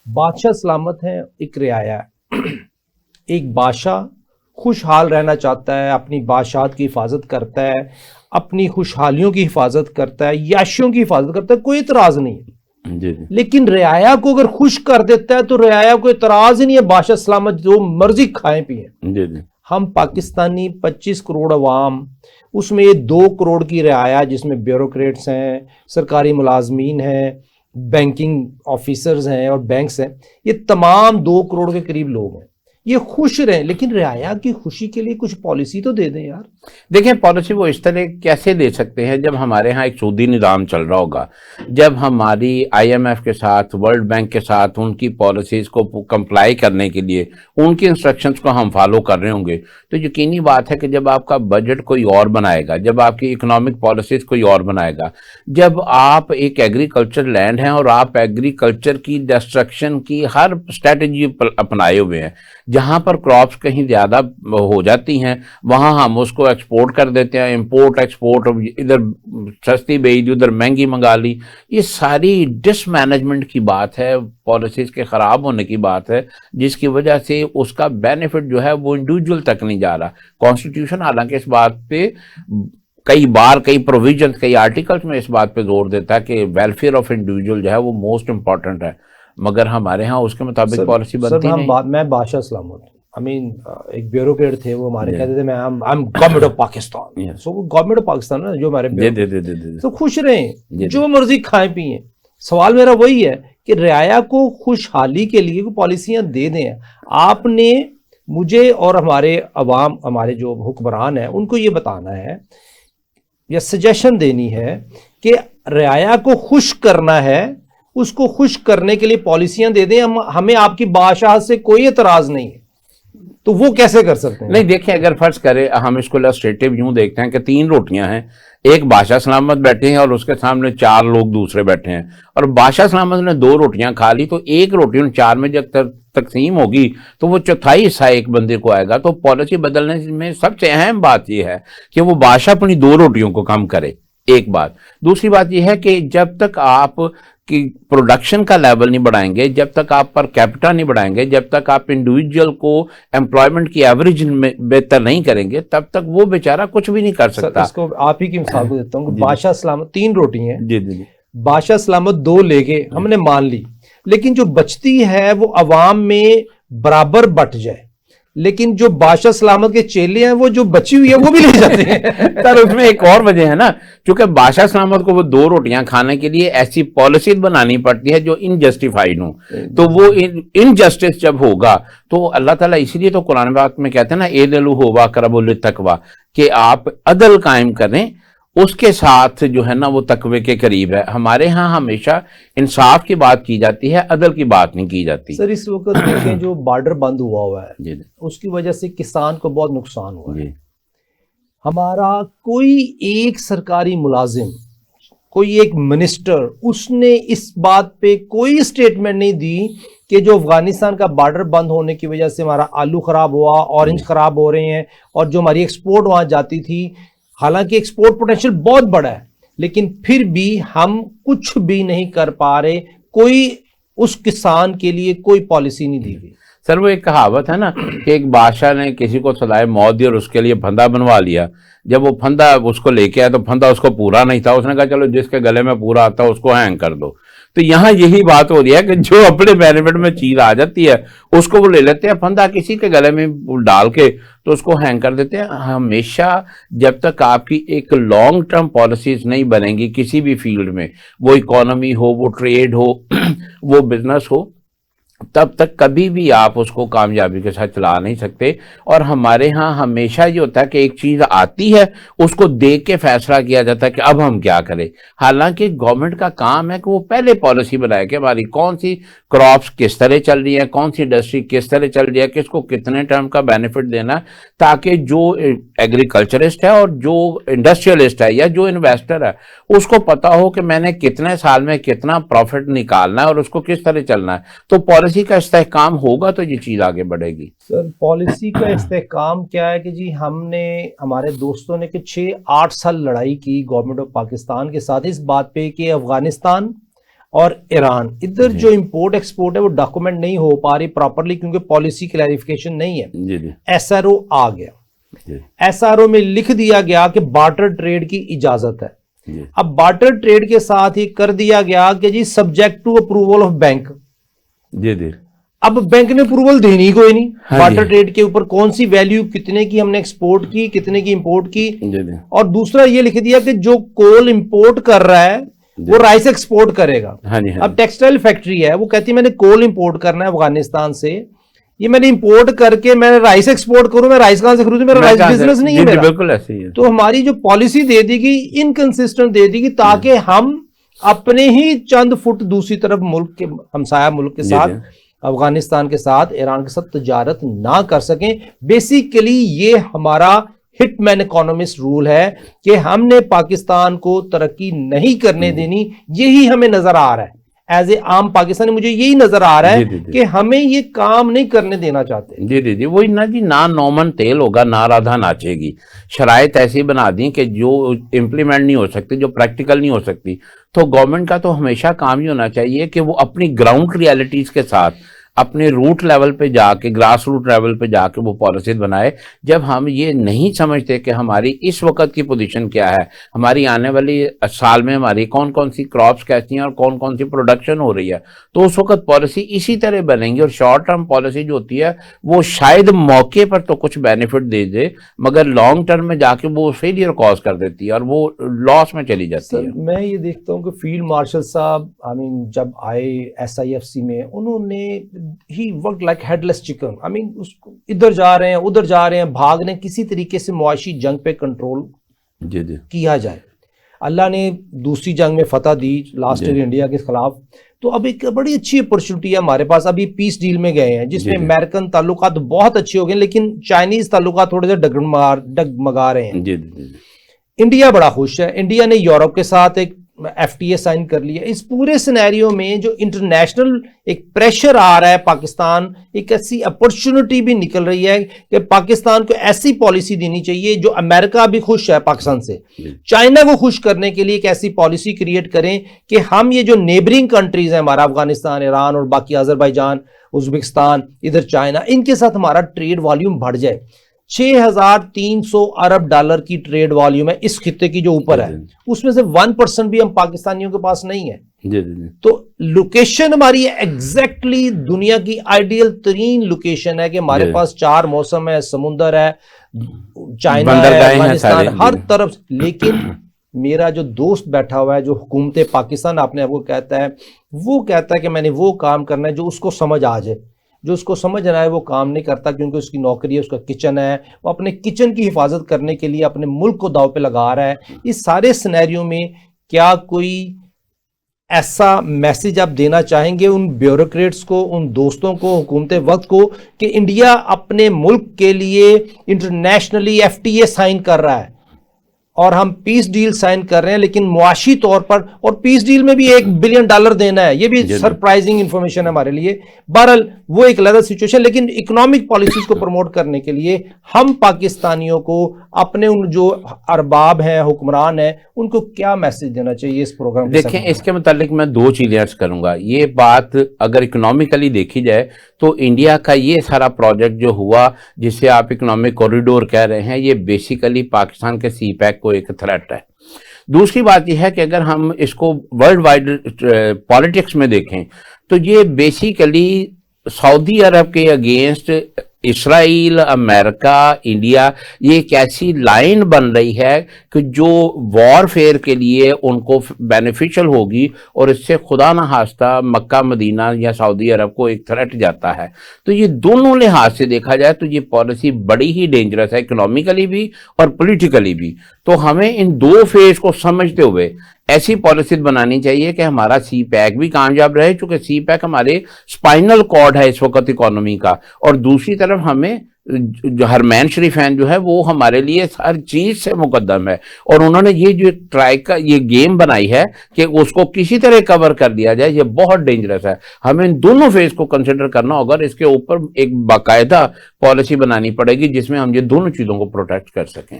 बादशाह सलामत है, एक रियाया है। एक बादशाह खुशहाल रहना चाहता है, अपनी बादशाहत की हिफाजत करता है, अपनी खुशहालियों की हिफाजत करता है, याशियों की हिफाजत करता है, कोई इतराज नहीं है। जी लेकिन रियाया को अगर खुश कर देता है तो रियाया को इतराज ही नहीं है, बादशाह सलामत जो मर्जी खाएं पिए। जी जी हम पाकिस्तानी 25 करोड़ अवाम, उसमें ये 2 करोड़ की रियाया जिसमें ब्यूरोक्रेट्स हैं, सरकारी मुलाजमीन हैं, बैंकिंग ऑफिसर्स हैं और बैंक्स हैं, ये तमाम 2 करोड़ के करीब लोग हैं। ये खुश रहें, लेकिन रियाया की खुशी के लिए कुछ पॉलिसी तो दे दें यार। देखिए, पॉलिसी वो इस तरह कैसे दे सकते हैं जब हमारे यहाँ एक सूदी निज़ाम चल रहा होगा, जब हमारी आईएमएफ के साथ, वर्ल्ड बैंक के साथ उनकी पॉलिसीज़ को कंप्लाई करने के लिए उनकी इंस्ट्रक्शंस को हम फॉलो कर रहे होंगे, तो यकीनी बात है कि जब आपका बजट कोई और बनाएगा, जब आपकी इकोनॉमिक पॉलिसीज़ कोई और बनाएगा, जब आप एक एग्रीकल्चर लैंड हैं और आप एग्रीकल्चर की डिस्ट्रक्शन की हर स्ट्रेटजी अपनाए हुए हैं, जहाँ पर क्रॉप्स कहीं ज़्यादा हो जाती हैं वहाँ हम उसको एक्सपोर्ट कर देते हैं, इंपोर्ट एक्सपोर्ट, इधर सस्ती बेच दी उधर महंगी मंगा ली, ये सारी डिसमैनेजमेंट की बात है, पॉलिसीज़ के ख़राब होने की बात है, जिसकी वजह से उसका बेनिफिट जो है वो इंडिविजुअल तक नहीं जा रहा। कॉन्स्टिट्यूशन हालांकि इस बात पे कई बार, कई प्रोविजन, कई आर्टिकल्स में इस बात पे जोर देता है कि वेलफेयर ऑफ इंडिविजुअल जो है वो मोस्ट इंपॉर्टेंट है, मगर हमारे यहाँ उसके मुताबिक पॉलिसी बनती नहीं। मैं बादशाह सलामत, एक ब्यूरोक्रेट थे, वो हमारे कहते थे मैं I am government of Pakistan, so वो गवर्नमेंट ऑफ पाकिस्तान है जो हमारे तो खुश रहें, जो मर्जी खाएं पिए। सवाल मेरा वही है कि रियाया को खुशहाली के लिए कोई पॉलिसियां दे दें। आपने मुझे और हमारे अवाम, हमारे जो हुक्मरान हैं, उनको ये बताना है या सजेशन देनी है कि रियाया को खुश करना है, उसको खुश करने के लिए पॉलिसियां दे दें। हमें आपकी बादशाह से कोई एतराज नहीं है, तो वो कैसे कर सकते हैं? नहीं, देखिए, अगर फर्ज करें हम इसको इलस्ट्रेटिव यूं देखते हैं कि 3 रोटियां हैं, एक बादशाह सलामत बैठे हैं और उसके सामने 4 लोग दूसरे बैठे हैं, और बादशाह सलामत ने 2 रोटियां खा ली, तो एक रोटी उन 4 में जब तकसीम होगी तो वो चौथाई हिस्सा एक बंदे को आएगा। तो पॉलिसी बदलने में सबसे अहम बात यह है कि वो बादशाह अपनी 2 रोटियों को कम करे, एक बात। दूसरी बात यह है कि जब तक आप कि प्रोडक्शन का लेवल नहीं बढ़ाएंगे, जब तक आप पर कैपिटा नहीं बढ़ाएंगे, जब तक आप इंडिविजुअल को एम्प्लॉयमेंट की एवरेज में बेहतर नहीं करेंगे, तब तक वो बेचारा कुछ भी नहीं कर सकता। इसको आप ही की मिसाल को देता हूँ। बादशाह सलामत 3 रोटी हैं, जी जी जी, बादशाह सलामत 2 लेके हमने मान ली, लेकिन जो बचती है वो अवाम में बराबर बट जाए, लेकिन जो बादशाह सलामत के चेले हैं वो जो बची हुई है वो भी ले जाते हैं। सर उसमें एक और वजह है ना, क्योंकि बादशाह सलामत को वो 2 रोटियां खाने के लिए ऐसी पॉलिसी बनानी पड़ती है जो इनजस्टिफाइड हो, तो वो इनजस्टिस जब होगा तो अल्लाह ताला इसीलिए तो कुरान बात में कहते हैं ना, एदलु होवा करबुल तकवा, कि आप अदल कायम करें, उसके साथ जो है ना वो तकवे के करीब है। हमारे यहाँ हमेशा इंसाफ की बात की जाती है, अदल की बात नहीं की जाती। सर इस वक्त देखें जो बॉर्डर बंद हुआ है जी, उसकी वजह से किसान को बहुत नुकसान हुआ है। हमारा कोई एक सरकारी मुलाजिम, कोई एक मिनिस्टर, उसने इस बात पे कोई स्टेटमेंट नहीं दी कि जो अफगानिस्तान का बॉर्डर बंद होने की वजह से हमारा आलू खराब हुआ, ऑरेंज खराब हो रहे हैं, और जो हमारी एक्सपोर्ट वहां जाती थी, हालांकि एक्सपोर्ट पोटेंशियल बहुत बड़ा है, लेकिन फिर भी हम कुछ भी नहीं कर पा रहे। कोई उस किसान के लिए कोई पॉलिसी नहीं दी गई। सर वो एक कहावत है ना कि एक बादशाह ने किसी को सलाए मौत दी और उसके लिए फंदा बनवा लिया। जब वो फंदा उसको लेके आया तो फंदा उसको पूरा नहीं था, उसने कहा चलो जिसके गले में पूरा आता है उसको हैंग कर दो। तो यहाँ यही बात हो रही है कि जो अपने बेनिफिट में चीज आ जाती है उसको वो ले लेते हैं, फंदा किसी के गले में डाल के तो उसको हैंग कर देते हैं। हमेशा जब तक आपकी एक लॉन्ग टर्म पॉलिसीज नहीं बनेंगी किसी भी फील्ड में, वो इकोनॉमी हो, वो ट्रेड हो, वो बिजनेस हो, तब तक कभी भी आप उसको कामयाबी के साथ चला नहीं सकते। और हमारे यहाँ हमेशा ये होता है कि एक चीज़ आती है उसको देख के फैसला किया जाता है कि अब हम क्या करें, हालांकि गवर्नमेंट का काम है कि वो पहले पॉलिसी बनाए कि हमारी कौन सी क्रॉप्स किस तरह चल रही है, कौन सी इंडस्ट्री किस तरह चल रही है, किसको कितने टर्म का बेनिफिट देना है, ताकि जो एग्रीकल्चरिस्ट है और जो इंडस्ट्रियलिस्ट है या जो इन्वेस्टर है उसको पता हो कि मैंने कितने साल में कितना प्रॉफिट निकालना है और उसको किस तरह चलना है। तो पॉलिसी का इस्तेहकाम होगा तो ये चीज आगे बढ़ेगी। सर पॉलिसी का इस्तेहकाम क्या है कि जी हमने, हमारे दोस्तों ने कि 6-8 साल लड़ाई की गवर्नमेंट ऑफ पाकिस्तान के साथ इस बात पे कि अफगानिस्तान और ईरान, इधर जो इंपोर्ट एक्सपोर्ट है वो डॉक्यूमेंट नहीं हो पा रही प्रॉपरली क्योंकि पॉलिसी क्लैरिफिकेशन नहीं है। एसआरओ आ गया, एसआरओ में लिख दिया गया कि बार्टर ट्रेड की इजाजत है। अब बार्टर ट्रेड के साथ ही कर दिया गया कि जी subject to approval of bank. अब बैंक ने अप्रूवल देनी कोई नहीं। बार्टर ट्रेड के ऊपर कौन सी वैल्यू, कितने की हमने एक्सपोर्ट की, कितने की इंपोर्ट की। और दूसरा ये लिख दिया कि जो कोल इंपोर्ट कर रहा है वो राइस एक्सपोर्ट करेगा। अब टेक्सटाइल फैक्ट्री है, वो कहती है मैंने कोल इंपोर्ट करना है अफगानिस्तान से, ये मैंने इंपोर्ट करके मैंने राइस एक्सपोर्ट करूं, मैं राइस कहां से खरीदूं, मेरा राइस बिजनेस नहीं है मेरा। बिल्कुल ऐसे ही है। तो हमारी जो पॉलिसी दे देगी इनकंसिस्टेंट दे देगी ताकि हम अपने ही चंद फुट दूसरी तरफ मुल्क के हमसाया मुल्क के साथ, अफगानिस्तान के साथ, ईरान के साथ तजारत ना कर सकें। बेसिकली ये हमारा हिटमैन इकोनॉमिस्ट रूल है कि हमने पाकिस्तान को तरक्की नहीं करने देनी। यही हमें नजर आ रहा है एज ए आम पाकिस्तानी, मुझे यही नजर आ रहा है कि हमें ये काम नहीं करने देना चाहते। जी वही ना जी, ना नौमन तेल होगा ना राधा नाचेगी। शराइत ऐसी बना दी कि जो इम्प्लीमेंट नहीं हो सकती, जो प्रैक्टिकल नहीं हो सकती। तो गवर्नमेंट का तो हमेशा काम ही होना चाहिए कि वो अपनी ग्राउंड रियलिटीज के साथ अपने रूट लेवल पे जाके, ग्रास रूट लेवल पे जाके वो पॉलिसी बनाए। जब हम ये नहीं समझते कि हमारी इस वक्त की पोजीशन क्या है, हमारी आने वाली साल में हमारी कौन कौन सी क्रॉप्स कैसी हैं और कौन कौन सी प्रोडक्शन हो रही है, तो उस वक्त पॉलिसी इसी तरह बनेंगी। और शॉर्ट टर्म पॉलिसी जो होती है वो शायद मौके पर तो कुछ बेनिफिट दे मगर लॉन्ग टर्म में जाके वो फेलियर कॉज कर देती है और वो लॉस में चली जाती है। मैं ये देखता हूँ कि फील्ड मार्शल साहब जब आए SIFC में, उन्होंने ही वर्क लाइक हेडलेस चिकन। उसको इधर जा रहे हैं उधर जा रहे हैं, भागने, किसी तरीके से मुआशी जंग पे कंट्रोल किया जाए। अल्लाह ने दूसरी जंग में फतह दी लास्ट ईयर इंडिया के खिलाफ। तो अब एक बड़ी अच्छी अपॉर्चुनिटी है हमारे पास। अभी पीस डील में गए हैं जिसमें अमेरिकन ताल्लुकात बहुत अच्छे हो गए, लेकिन चाइनीज ताल्लुकात थोड़े से डगमगा रहे हैं। इंडिया बड़ा खुश है। इंडिया ने यूरोप के साथ एक FTA साइन कर लिया। इस पूरे सिनेरियो में जो इंटरनेशनल एक प्रेशर आ रहा है, पाकिस्तान एक ऐसी अपॉर्चुनिटी भी निकल रही है कि पाकिस्तान को ऐसी पॉलिसी देनी चाहिए जो अमेरिका भी खुश है पाकिस्तान से, चाइना को खुश करने के लिए एक ऐसी पॉलिसी क्रिएट करें कि हम ये जो नेबरिंग कंट्रीज है हमारा, अफगानिस्तान, ईरान और बाकी अजरबैजान, उज्बेकिस्तान, इधर चाइना, इनके साथ हमारा ट्रेड वॉल्यूम बढ़ जाए। 6,300 अरब डॉलर की ट्रेड वॉल्यूम है इस खित्ते की जो ऊपर है, उसमें से 1% भी हम पाकिस्तानियों के पास नहीं है। तो लोकेशन हमारी एग्जैक्टली दुनिया की आइडियल तरीन लोकेशन है कि हमारे पास 4 मौसम है, समुंदर है, चाइना है, अफगानिस्तान, हर तरफ। लेकिन मेरा जो दोस्त बैठा हुआ है जो हुकूमत पाकिस्तान आपने आपको कहता है, वो कहता है कि मैंने वो काम करना है जो उसको समझ आ जाए। जो उसको समझ रहा है वो काम नहीं करता क्योंकि उसकी नौकरी है, उसका किचन है, वो अपने किचन की हिफाजत करने के लिए अपने मुल्क को दाव पे लगा रहा है। इस सारे सिनेरियो में क्या कोई ऐसा मैसेज आप देना चाहेंगे उन ब्यूरोक्रेट्स को, उन दोस्तों को, हुकूमत वक्त को, कि इंडिया अपने मुल्क के लिए इंटरनेशनली FTA साइन कर रहा है और हम पीस डील साइन कर रहे हैं, लेकिन मुआशी तौर पर, और पीस डील में भी $1 बिलियन देना है, ये भी सरप्राइजिंग इंफॉर्मेशन है हमारे लिए। बहरहाल वो एक अलग सिचुएशन, लेकिन इकोनॉमिक पॉलिसीज को प्रमोट करने के लिए हम पाकिस्तानियों को अपने उन जो अरबाब हैं, हुक्मरान हैं, उनको क्या मैसेज देना चाहिए इस प्रोग्राम? देखें, इसके मुतालिक मैं 2 चीजें अर्ज करूंगा। ये बात अगर इकोनॉमिकली देखी जाए तो इंडिया का ये सारा प्रोजेक्ट जो हुआ, जिसे आप इकोनॉमिक कॉरिडोर कह रहे हैं, ये बेसिकली पाकिस्तान के CPEC को एक थ्रेट है। दूसरी बात यह है कि अगर हम इसको वर्ल्ड वाइड पॉलिटिक्स में देखें तो ये बेसिकली सऊदी अरब के अगेंस्ट इसराइल, अमेरिका, इंडिया, ये एक ऐसी लाइन बन रही है कि जो वॉरफेयर के लिए उनको बेनिफिशियल होगी और इससे खुदा न खास्ता मक्का, मदीना या सऊदी अरब को एक थ्रेट जाता है। तो ये दोनों लिहाज से देखा जाए तो ये पॉलिसी बड़ी ही डेंजरस है, इकोनॉमिकली भी और पॉलिटिकली भी। तो हमें इन 2 फेज को समझते हुए ऐसी पॉलिसी बनानी चाहिए कि हमारा CPEC भी कामयाब रहे, चूंकि CPEC हमारे स्पाइनल कॉर्ड है इस वक्त इकोनॉमी का, और दूसरी तरफ हमें जो हरमैन शरीफैन जो है वो हमारे लिए हर चीज से मुकद्दम है। और उन्होंने ये जो ट्राई का ये गेम बनाई है कि उसको किसी तरह कवर कर दिया जाए, ये बहुत डेंजरस है। हमें इन दोनों फेज को कंसिडर करना होगा, इसके ऊपर एक बाकायदा पॉलिसी बनानी पड़ेगी जिसमें हम ये दोनों चीजों को प्रोटेक्ट कर सकें।